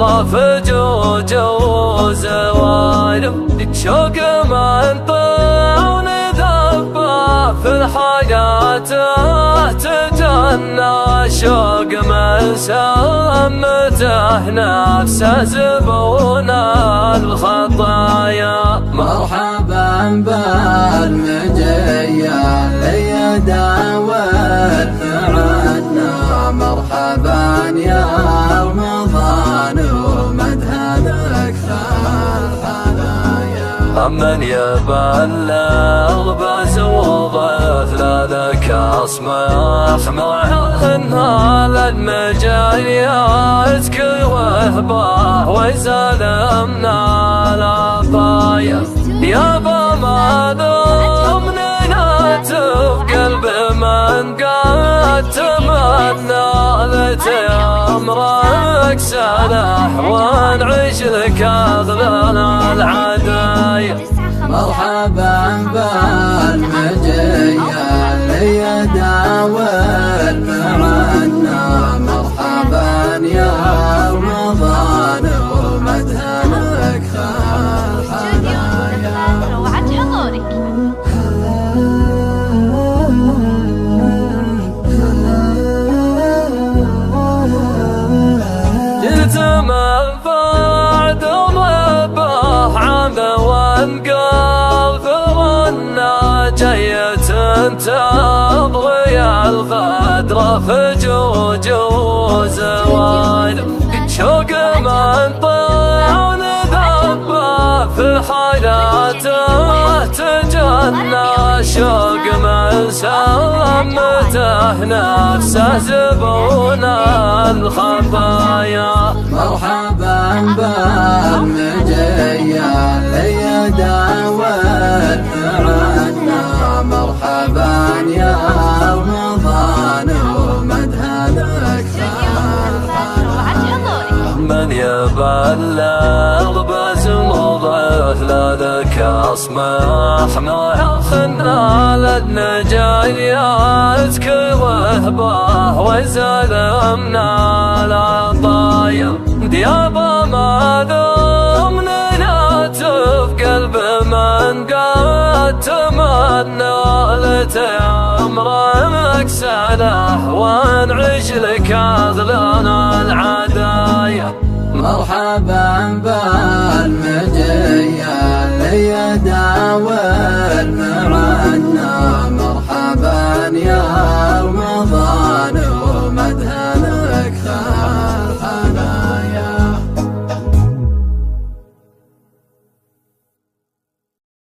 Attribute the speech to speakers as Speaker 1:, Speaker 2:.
Speaker 1: الغدر فجوج وزوايد شوق منطع ونذبح في الحياة تجنى شوق من سمته نفسه زبون الخطايا.
Speaker 2: مرحبا بالمجية اللي داول معنا مرحبا يا رمضان ومدهنك الحنايا.
Speaker 1: من يبلغ بزوضه لك اصمح معنا للمجايات كل وهبه ويزلمنا العطايا. يابا ما ضمننا بقلب من قد تمنى لتأمرك سلاح ونعيش لك أغلى العدايا.
Speaker 2: مرحبا بالمجية اللي داول معنا مرحبا يا رمضان ومدهنك الحنايا.
Speaker 3: روعة حضورك.
Speaker 1: جئت من بعد ربه عام وانقال ثرنا جيت تبغي الغدر فجوج وزوايد شوق منطع ونذبح في حياته تجنى شوق من سمته نفسه زبون الخطايا.
Speaker 2: مرحبا بالمجية اللي داول معنا مرحبا يا رمضان ومدهنك الحنايا.
Speaker 1: من يبلغ بزوضه لك اصمح معنا للنجايات كل وهبه ويزلمنا العطايا. ديابا ما ضمننا بقلب من قد تمنى لتأمرك سلاح ونعيش لك أغلى العدايا.
Speaker 2: مرحبا